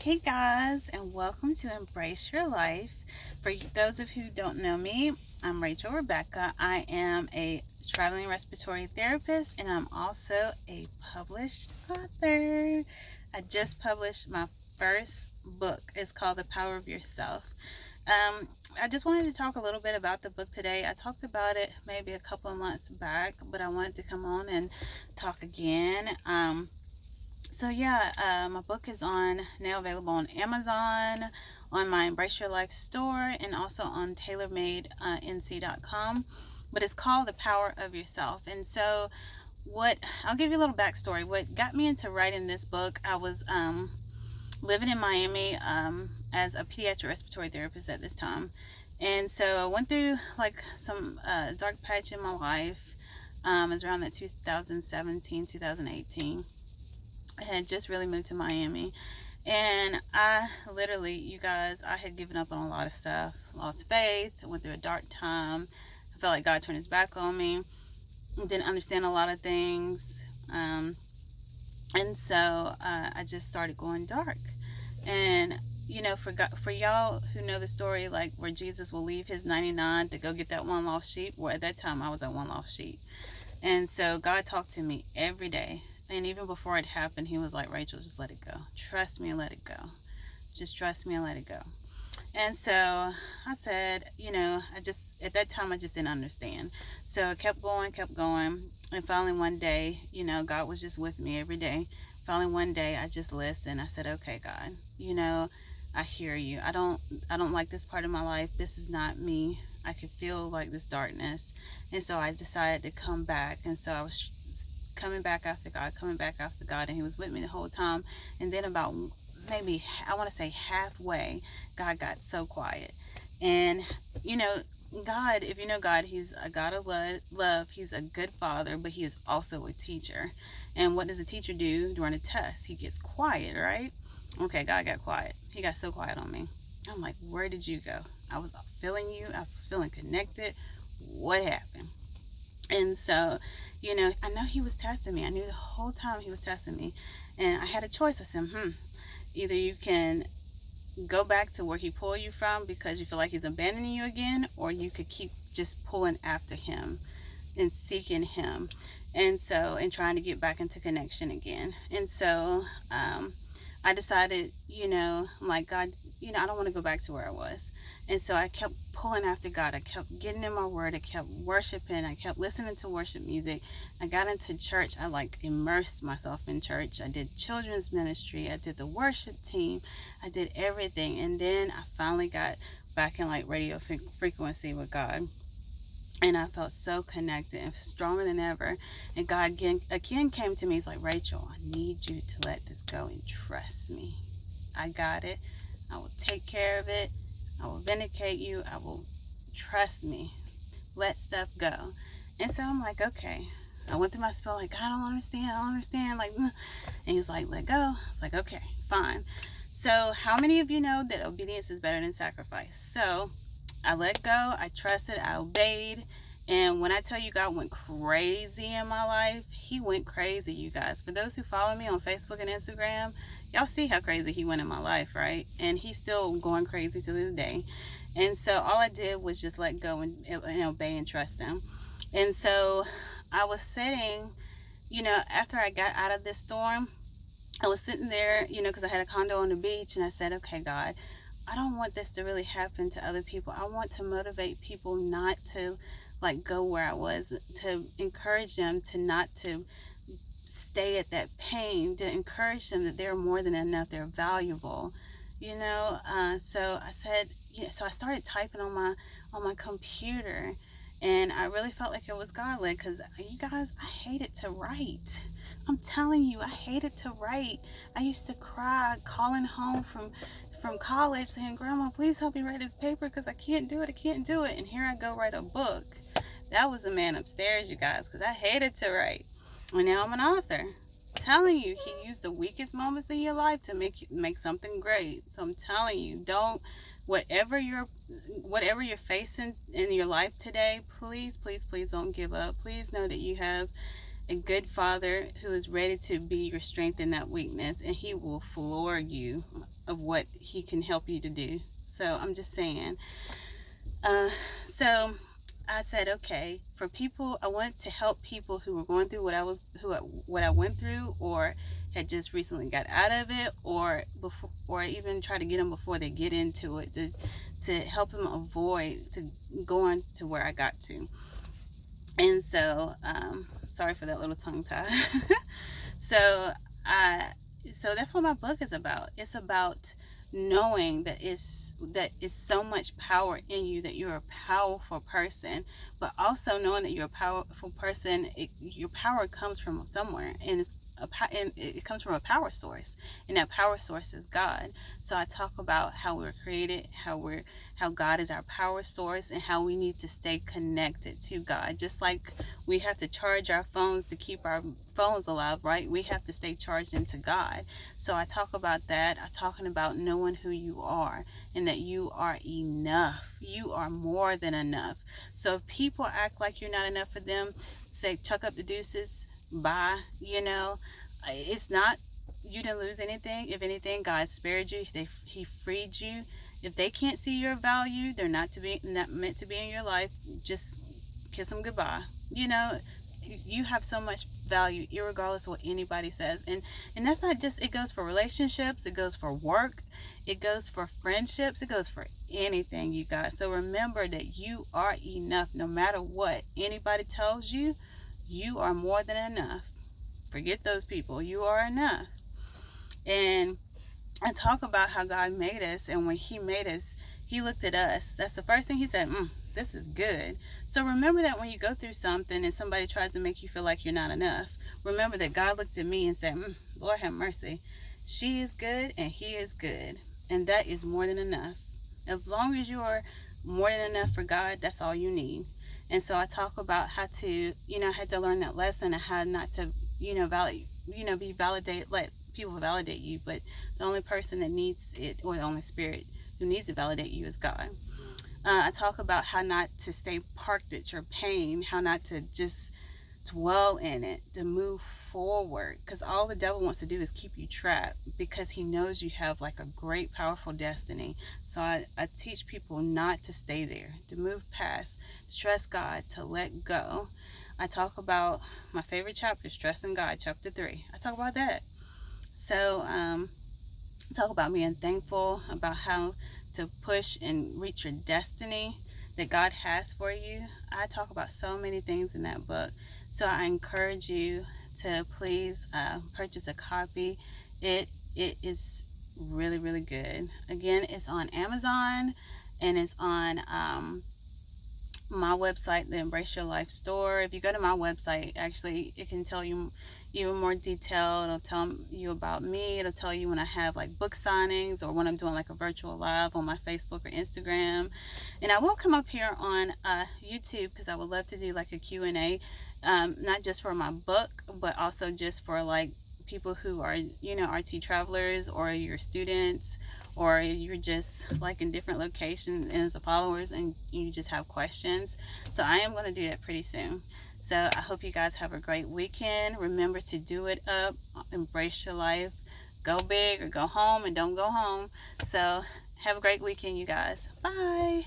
Hey guys, and welcome to Embrace Your Life. For those of you who don't know me, I'm Rachel Rebecca. I am a traveling respiratory therapist and I'm also a published author. I just published my first book. It's called The Power of Yourself. I just wanted to talk a little bit about the book today. I talked about it maybe a couple of months back, but I wanted to come on and talk again. My book is now available on Amazon, on my Embrace Your Life store, and also on TailoredMadeNC.com. But it's called The Power of Yourself. And so, I'll give you a little backstory. What got me into writing this book, I was living in Miami as a pediatric respiratory therapist at this time. And so I went through like some dark patch in my life. It was around that 2017, 2018. I had just really moved to Miami, and I literally, you guys, I had given up on a lot of stuff, lost faith, went through a dark time. I felt like God turned his back on me, didn't understand a lot of things, and so I just started going dark. And for y'all who know the story, like where Jesus will leave his 99 to go get that one lost sheep, well, at that time I was that one lost sheep. And so God talked to me every day. And even before it happened, he was like, Rachel, just let it go. Trust me and let it go. Just trust me and let it go. And so I said, at that time, I just didn't understand. So I kept going. And finally one day, God was just with me every day. Finally one day, I just listened. I said, okay, God, I hear you. I don't like this part of my life. This is not me. I could feel like this darkness. And so I decided to come back. And so I was coming back after God, and he was with me the whole time. And then about maybe, I want to say halfway, God got so quiet. And God, if you know God, he's a God of love. He's a good father, but he is also a teacher. And what does a teacher do during a test? He gets quiet, right? Okay, God got quiet. He got so quiet on me. I'm like, where did you go? I was feeling you. I was feeling connected. What happened? And so, I know he was testing me. I knew the whole time he was testing me. And I had a choice. I said, either you can go back to where he pulled you from because you feel like he's abandoning you again, or you could keep just pulling after him and seeking him. And trying to get back into connection again. And so, I decided, I'm like, God, I don't want to go back to where I was. And so I kept pulling after God. I kept getting in my word. I kept worshiping. I kept listening to worship music. I got into church. I immersed myself in church. I did children's ministry. I did the worship team. I did everything. And then I finally got back in radio frequency with God. And I felt so connected and stronger than ever. And God again came to me. He's like, Rachel, I need you to let this go and trust me. I got it. I will take care of it. I will vindicate you. I will trust me. Let stuff go. And so I'm like, okay. I went through my spell like, I don't understand. And he was like, let go. It's like, okay, fine. So how many of you know that obedience is better than sacrifice? So I let go, I trusted, I obeyed, and when I tell you God went crazy in my life, he went crazy, you guys. For those who follow me on Facebook and Instagram, y'all see how crazy he went in my life, right? And he's still going crazy to this day. And so all I did was just let go and obey and trust him. And so I was sitting, after I got out of this storm, I was sitting there, because I had a condo on the beach, and I said, okay, God, I don't want this to really happen to other people. I want to motivate people not to go where I was, to encourage them to not to stay at that pain, to encourage them that they're more than enough, they're valuable, so I said, so I started typing on my computer, and I really felt like it was God-led, because you guys, I hated to write. I'm telling you, I hated to write. I used to cry calling home from college saying, Grandma, please help me write this paper because I can't do it. And here I go write a book. That was a man upstairs, you guys, because I hated to write. And now I'm an author. I'm telling you, he used the weakest moments in your life to make something great. So I'm telling you, don't, whatever you're facing in your life today, please don't give up. Please know that you have a good father who is ready to be your strength in that weakness, and he will floor you of what he can help you to do. So I'm just saying. Uh, so I said, okay, for people, I want to help people who were going through what I went through, or had just recently got out of it, or before, or even try to get them before they get into it, to help them avoid to going to where I got to. And so, sorry for that little tongue tie. so I, so that's what my book is about. It's about knowing that is so much power in you, that you're a powerful person, but also knowing that you're a powerful person. Your power comes from somewhere, and it comes from a power source, and that power source is God. So I talk about how we're created, how God is our power source, and how we need to stay connected to God. Just like we have to charge our phones to keep our phones alive, right? We have to stay charged into God. So I talk about that. I'm talking about knowing who you are, and that you are enough. You are more than enough. So if people act like you're not enough for them, say chuck up the deuces, bye. It's not, you didn't lose anything. If anything, God spared you. He freed you. If they can't see your value, they're not meant to be in your life. Just kiss them goodbye. You have so much value, irregardless of what anybody says. And that's not just, it goes for relationships, it goes for work, it goes for friendships, it goes for anything, you guys. So remember that you are enough. No matter what anybody tells you, you are more than enough. Forget those people. You are enough. And I talk about how God made us, and when he made us, he looked at us. That's the first thing he said, this is good. So remember that when you go through something and somebody tries to make you feel like you're not enough, remember that God looked at me and said, Lord have mercy. She is good and he is good. And that is more than enough. As long as you are more than enough for God, that's all you need. And so I talk about how to, I had to learn that lesson, and how not to, be validated, let people validate you, but the only person that needs it, or the only spirit who needs to validate you, is God. I talk about how not to stay parked at your pain, how not to just dwell in it, to move forward, because all the devil wants to do is keep you trapped, because he knows you have like a great powerful destiny. So I teach people not to stay there, to move past, to trust God, to let go. I talk about my favorite chapter, Trusting God, chapter 3. I talk about that. So talk about being thankful, about how to push and reach your destiny that God has for you. I talk about so many things in that book. So I encourage you to please purchase a copy. It is really, really good. Again, it's on Amazon, and it's on my website, the Embrace Your Life store. If you go to my website, actually, it can tell you even more detail. It'll tell you about me. It'll tell you when I have like book signings, or when I'm doing like a virtual live on my Facebook or Instagram. And I will come up here on YouTube, because I would love to do like a Q&A, not just for my book, but also just for like people who are, RT travelers, or your students, or you're just like in different locations and as followers, and you just have questions. So I am going to do that pretty soon. So I hope you guys have a great weekend. Remember to do it up, embrace your life, go big or go home, and don't go home. So have a great weekend, you guys. Bye.